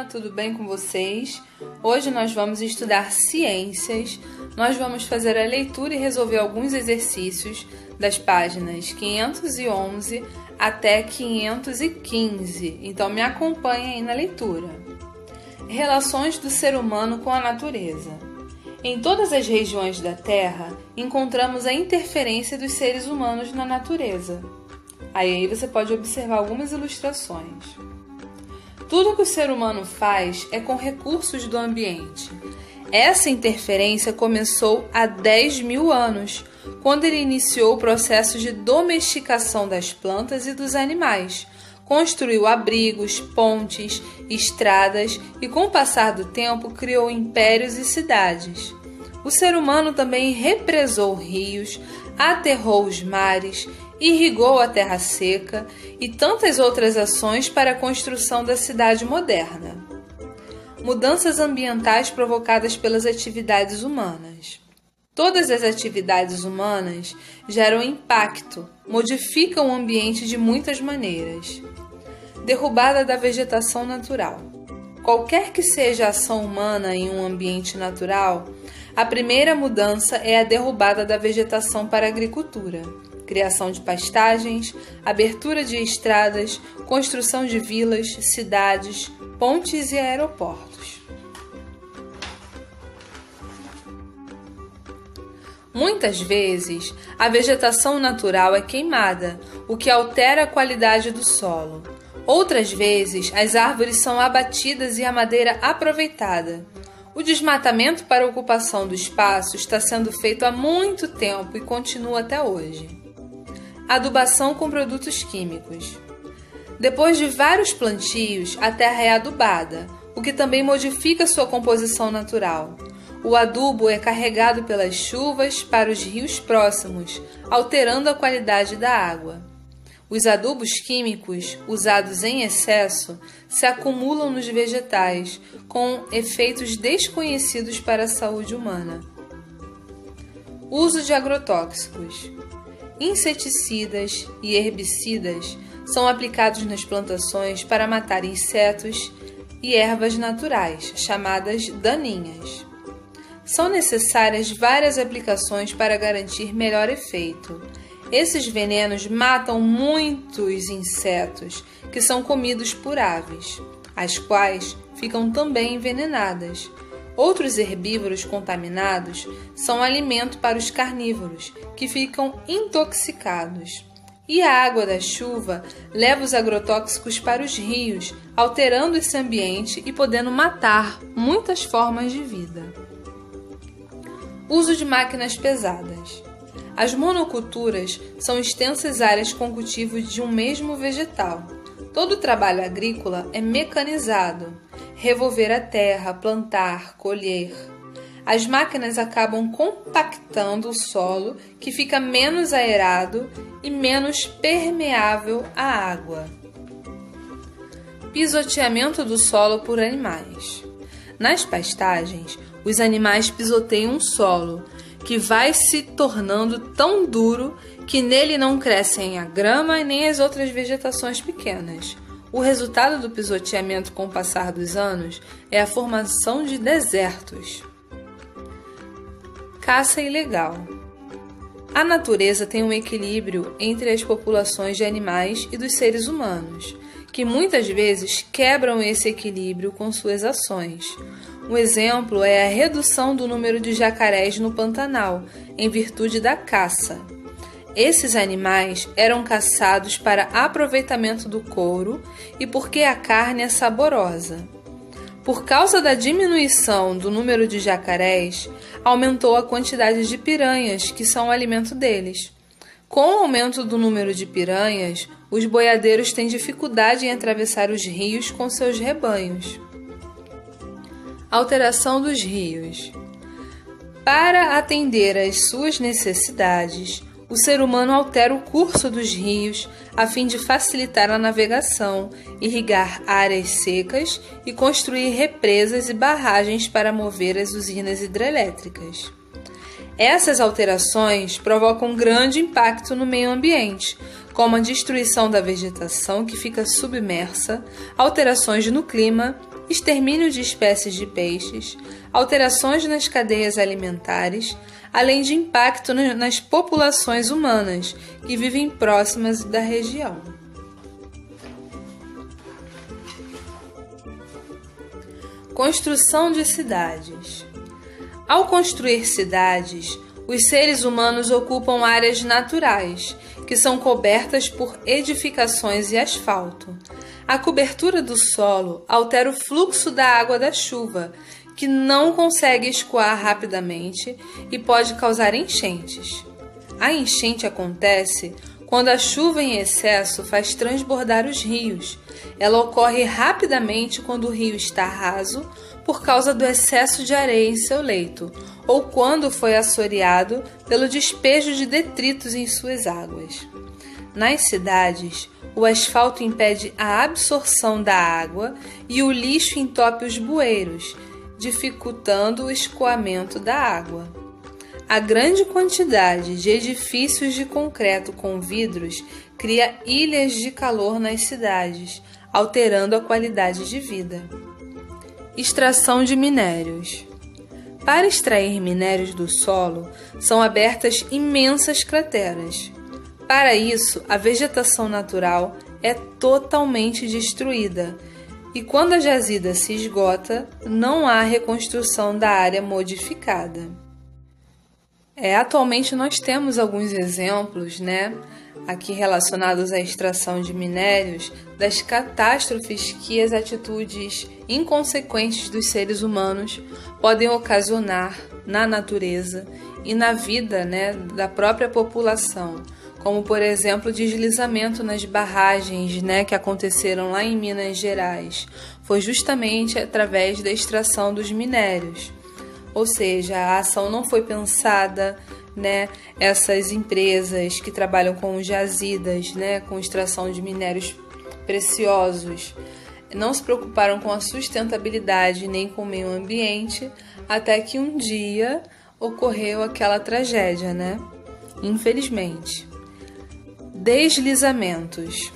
tudo bem com vocês? Hoje nós vamos estudar ciências, nós vamos fazer a leitura e resolver alguns exercícios das páginas 511 até 515, então me acompanhe aí na leitura. Relações do ser humano com a natureza. Em todas as regiões da Terra, encontramos a interferência dos seres humanos na natureza. Aí você pode observar algumas ilustrações. Tudo que o ser humano faz é com recursos do ambiente. Essa interferência começou há 10.000 anos, quando ele iniciou o processo de domesticação das plantas e dos animais. Construiu abrigos, pontes, estradas e, com o passar do tempo, criou impérios e cidades. O ser humano também represou rios, aterrou os mares, irrigou a terra seca e tantas outras ações para a construção da cidade moderna. Mudanças ambientais provocadas pelas atividades humanas. Todas as atividades humanas geram impacto, modificam o ambiente de muitas maneiras. Derrubada da vegetação natural. Qualquer que seja a ação humana em um ambiente natural, a primeira mudança é a derrubada da vegetação para a agricultura. Criação de pastagens, abertura de estradas, construção de vilas, cidades, pontes e aeroportos. Muitas vezes, a vegetação natural é queimada, o que altera a qualidade do solo. Outras vezes, as árvores são abatidas e a madeira aproveitada. O desmatamento para a ocupação do espaço está sendo feito há muito tempo e continua até hoje. Adubação com produtos químicos. Depois de vários plantios, a terra é adubada, o que também modifica sua composição natural. O adubo é carregado pelas chuvas para os rios próximos, alterando a qualidade da água. Os adubos químicos, usados em excesso, se acumulam nos vegetais, com efeitos desconhecidos para a saúde humana. Uso de agrotóxicos. Inseticidas e herbicidas são aplicados nas plantações para matar insetos e ervas naturais, chamadas daninhas. São necessárias várias aplicações para garantir melhor efeito. Esses venenos matam muitos insetos que são comidos por aves, as quais ficam também envenenadas. Outros herbívoros contaminados são alimento para os carnívoros, que ficam intoxicados. E a água da chuva leva os agrotóxicos para os rios, alterando esse ambiente e podendo matar muitas formas de vida. Uso de máquinas pesadas. As monoculturas são extensas áreas com cultivo de um mesmo vegetal. Todo o trabalho agrícola é mecanizado. Revolver a terra, plantar, colher. As máquinas acabam compactando o solo, que fica menos aerado e menos permeável à água. Pisoteamento do solo por animais. Nas pastagens, os animais pisoteiam o solo, que vai se tornando tão duro que nele não crescem a grama e nem as outras vegetações pequenas. O resultado do pisoteamento com o passar dos anos é a formação de desertos. Caça ilegal. A natureza tem um equilíbrio entre as populações de animais e dos seres humanos, que muitas vezes quebram esse equilíbrio com suas ações. Um exemplo é a redução do número de jacarés no Pantanal, em virtude da caça. Esses animais eram caçados para aproveitamento do couro e porque a carne é saborosa. Por causa da diminuição do número de jacarés, aumentou a quantidade de piranhas, que são o alimento deles. Com o aumento do número de piranhas, os boiadeiros têm dificuldade em atravessar os rios com seus rebanhos. Alteração dos rios. Para atender às suas necessidades, o ser humano altera o curso dos rios a fim de facilitar a navegação, irrigar áreas secas e construir represas e barragens para mover as usinas hidrelétricas. Essas alterações provocam grande impacto no meio ambiente, como a destruição da vegetação que fica submersa, alterações no clima extermínio de espécies de peixes, alterações nas cadeias alimentares, além de impacto nas populações humanas que vivem próximas da região. Construção de cidades. Ao construir cidades, os seres humanos ocupam áreas naturais, que são cobertas por edificações e asfalto. A cobertura do solo altera o fluxo da água da chuva, que não consegue escoar rapidamente e pode causar enchentes. A enchente acontece quando a chuva em excesso faz transbordar os rios. Ela ocorre rapidamente quando o rio está raso por causa do excesso de areia em seu leito, ou quando foi assoreado pelo despejo de detritos em suas águas. Nas cidades, o asfalto impede a absorção da água e o lixo entope os bueiros, dificultando o escoamento da água. A grande quantidade de edifícios de concreto com vidros cria ilhas de calor nas cidades, alterando a qualidade de vida. Extração de minérios. Para extrair minérios do solo, são abertas imensas crateras. Para isso, a vegetação natural é totalmente destruída, e quando a jazida se esgota, não há reconstrução da área modificada. Atualmente nós temos alguns exemplos, aqui relacionados à extração de minérios, das catástrofes que as atitudes inconsequentes dos seres humanos podem ocasionar na natureza e na vida, da própria população, como por exemplo o deslizamento nas barragens, que aconteceram lá em Minas Gerais. Foi justamente através da extração dos minérios. Ou seja, a ação não foi pensada, essas empresas que trabalham com jazidas, com extração de minérios preciosos, não se preocuparam com a sustentabilidade nem com o meio ambiente, até que um dia ocorreu aquela tragédia, Infelizmente. Deslizamentos.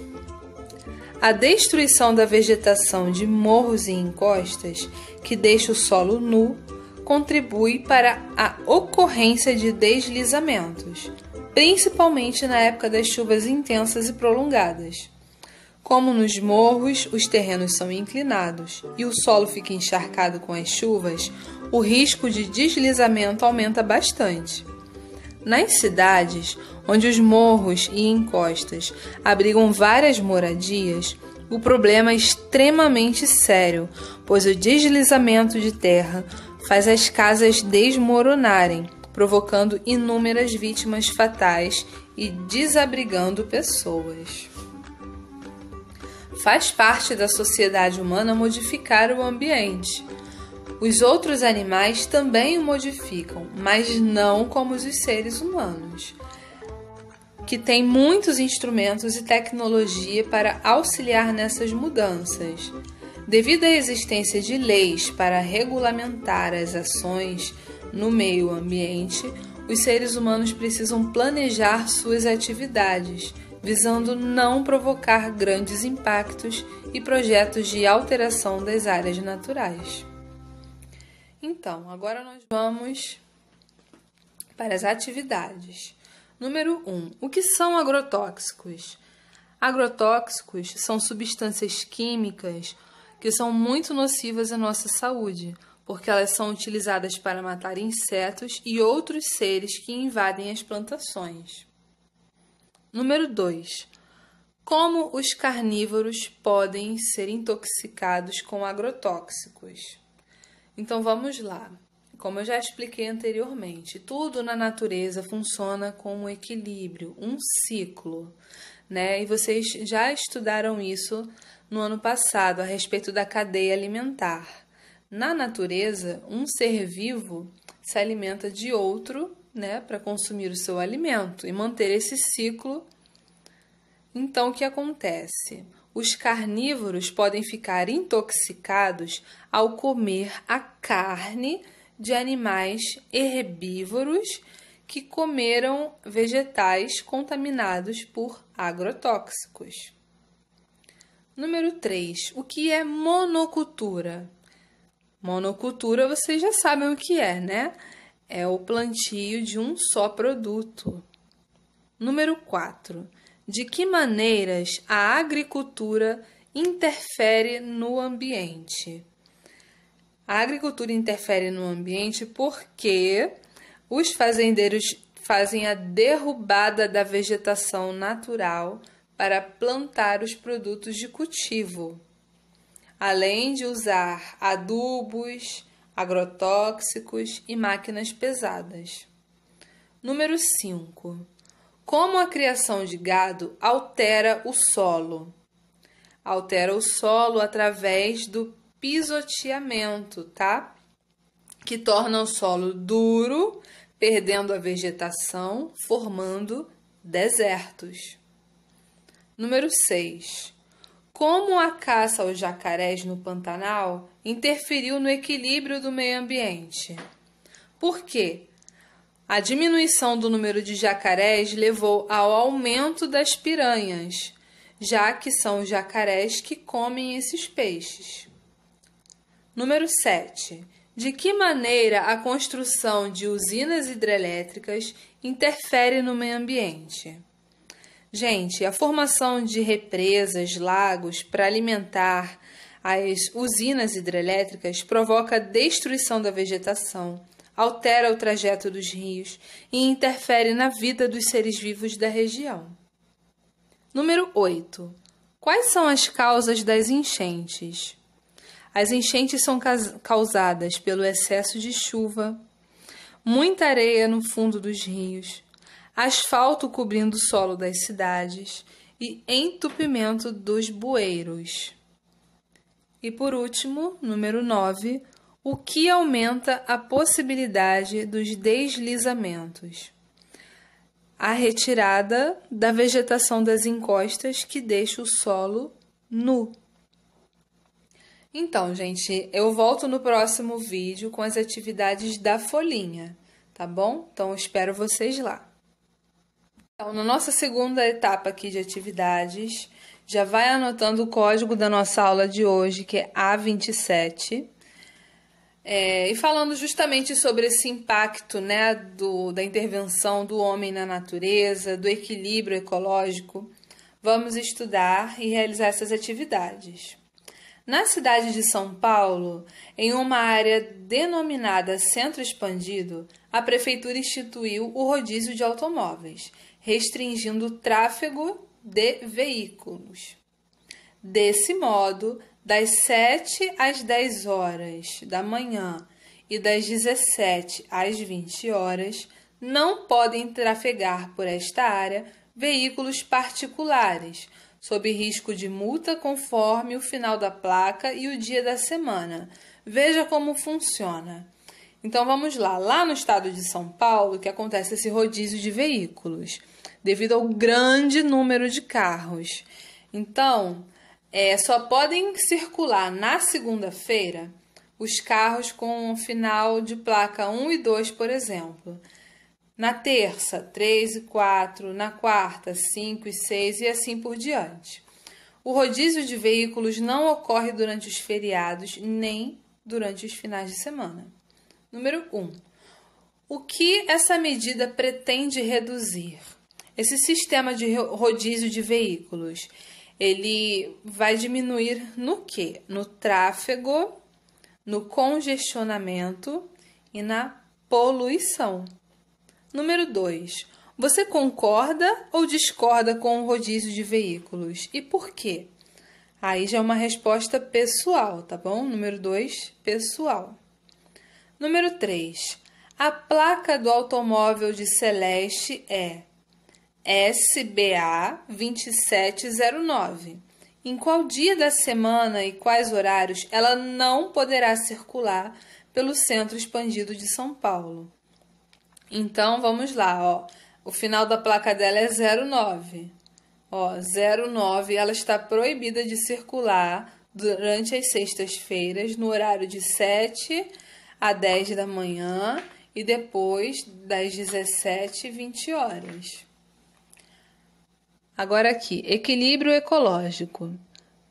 A destruição da vegetação de morros e encostas, que deixa o solo nu, contribui para a ocorrência de deslizamentos, principalmente na época das chuvas intensas e prolongadas. Como nos morros, os terrenos são inclinados e o solo fica encharcado com as chuvas, o risco de deslizamento aumenta bastante. Nas cidades, onde os morros e encostas abrigam várias moradias, o problema é extremamente sério, pois o deslizamento de terra faz as casas desmoronarem, provocando inúmeras vítimas fatais e desabrigando pessoas. Faz parte da sociedade humana modificar o ambiente. Os outros animais também o modificam, mas não como os seres humanos, que têm muitos instrumentos e tecnologia para auxiliar nessas mudanças. Devido à existência de leis para regulamentar as ações no meio ambiente, os seres humanos precisam planejar suas atividades, visando não provocar grandes impactos e projetos de alteração das áreas naturais. Então, agora nós vamos para as atividades. Número 1. O que são agrotóxicos? Agrotóxicos são substâncias químicas que são muito nocivas à nossa saúde, porque elas são utilizadas para matar insetos e outros seres que invadem as plantações. Número 2. Como os carnívoros podem ser intoxicados com agrotóxicos? Então vamos lá. Como eu já expliquei anteriormente, tudo na natureza funciona com um equilíbrio, um ciclo, E vocês já estudaram isso no ano passado a respeito da cadeia alimentar. Na natureza, um ser vivo se alimenta de outro, para consumir o seu alimento e manter esse ciclo. Então, o que acontece? Os carnívoros podem ficar intoxicados ao comer a carne de animais herbívoros que comeram vegetais contaminados por agrotóxicos. Número 3. O que é monocultura? Monocultura vocês já sabem o que é, né? É o plantio de um só produto. Número 4. De que maneiras a agricultura interfere no ambiente? A agricultura interfere no ambiente porque os fazendeiros fazem a derrubada da vegetação natural para plantar os produtos de cultivo, além de usar adubos, agrotóxicos e máquinas pesadas. Número 5. Como a criação de gado altera o solo? Altera o solo através do pisoteamento, tá? Que torna o solo duro, perdendo a vegetação, formando desertos. Número 6. Como a caça aos jacarés no Pantanal interferiu no equilíbrio do meio ambiente? Por quê? A diminuição do número de jacarés levou ao aumento das piranhas, já que são os jacarés que comem esses peixes. Número 7. De que maneira a construção de usinas hidrelétricas interfere no meio ambiente? Gente, a formação de represas, lagos para alimentar as usinas hidrelétricas provoca a destruição da vegetação, altera o trajeto dos rios e interfere na vida dos seres vivos da região. Número 8. Quais são as causas das enchentes? As enchentes são causadas pelo excesso de chuva, muita areia no fundo dos rios, asfalto cobrindo o solo das cidades e entupimento dos bueiros. E por último, número 9, o que aumenta a possibilidade dos deslizamentos? A retirada da vegetação das encostas que deixa o solo nu. Então, gente, eu volto no próximo vídeo com as atividades da folhinha, tá bom? Então, eu espero vocês lá. Então, na nossa segunda etapa aqui de atividades, já vai anotando o código da nossa aula de hoje, que é A27. E falando justamente sobre esse impacto, né, da intervenção do homem na natureza, do equilíbrio ecológico, vamos estudar e realizar essas atividades. Na cidade de São Paulo, em uma área denominada Centro Expandido, a Prefeitura instituiu o rodízio de automóveis, restringindo o tráfego de veículos. Desse modo, das 7 às 10 horas da manhã e das 17 às 20 horas, não podem trafegar por esta área veículos particulares, sob risco de multa conforme o final da placa e o dia da semana. Veja como funciona. Então vamos lá. Lá no estado de São Paulo que acontece esse rodízio de veículos, devido ao grande número de carros. Então, só podem circular na segunda-feira os carros com final de placa 1 e 2, por exemplo. Na terça, 3 e 4, na quarta, 5 e 6 e assim por diante. O rodízio de veículos não ocorre durante os feriados nem durante os finais de semana. Número 1. O que essa medida pretende reduzir? Esse sistema de rodízio de veículos, ele vai diminuir no quê? No tráfego, no congestionamento e na poluição. Número 2. Você concorda ou discorda com o rodízio de veículos? E por quê? Aí já é uma resposta pessoal, tá bom? Número 2, pessoal. Número 3. A placa do automóvel de Celeste é SBA 2709. Em qual dia da semana e quais horários ela não poderá circular pelo Centro Expandido de São Paulo? Então, vamos lá, ó. O final da placa dela é 09. Ó, 09, ela está proibida de circular durante as sextas-feiras, no horário de 7 a 10 da manhã e depois das 17 e 20 horas. Agora aqui, equilíbrio ecológico.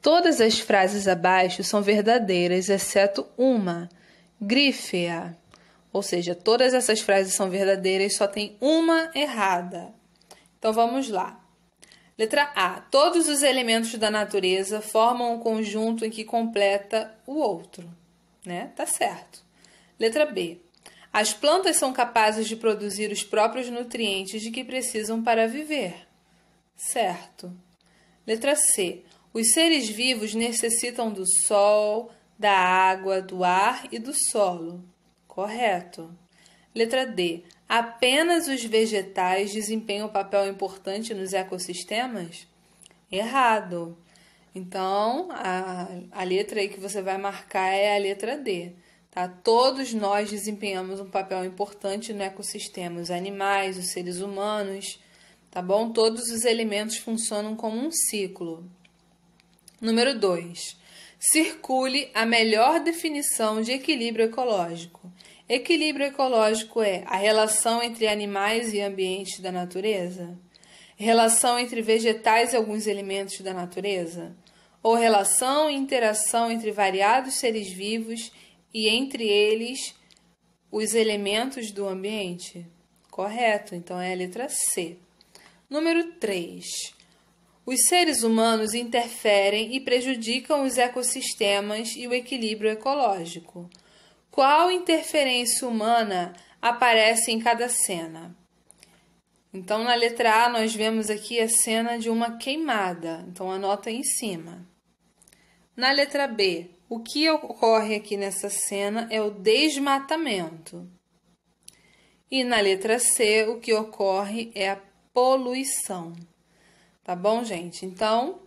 Todas as frases abaixo são verdadeiras, exceto uma, grífea. Ou seja, todas essas frases são verdadeiras, só tem uma errada. Então, vamos lá. Letra A. Todos os elementos da natureza formam um conjunto em que completa o outro. Né? Tá certo. Letra B. As plantas são capazes de produzir os próprios nutrientes de que precisam para viver. Certo. Letra C. Os seres vivos necessitam do sol, da água, do ar e do solo. Correto. Letra D. Apenas os vegetais desempenham um papel importante nos ecossistemas? Errado. Então, a letra aí que você vai marcar é a letra D. Tá? Todos nós desempenhamos um papel importante no ecossistema. Os animais, os seres humanos, tá bom? Todos os elementos funcionam como um ciclo. Número 2. Circule a melhor definição de equilíbrio ecológico. Equilíbrio ecológico é a relação entre animais e ambientes da natureza? Relação entre vegetais e alguns elementos da natureza? Ou relação e interação entre variados seres vivos e entre eles os elementos do ambiente? Correto, então é a letra C. Número 3. Os seres humanos interferem e prejudicam os ecossistemas e o equilíbrio ecológico. Qual interferência humana aparece em cada cena? Então, na letra A, nós vemos aqui a cena de uma queimada. Então, anota aí em cima. Na letra B, o que ocorre aqui nessa cena é o desmatamento. E na letra C, o que ocorre é a poluição. Tá bom, gente? Então,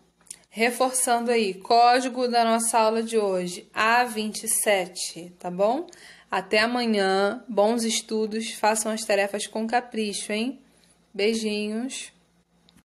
reforçando aí, código da nossa aula de hoje, A27, tá bom? Até amanhã, bons estudos, façam as tarefas com capricho, hein? Beijinhos.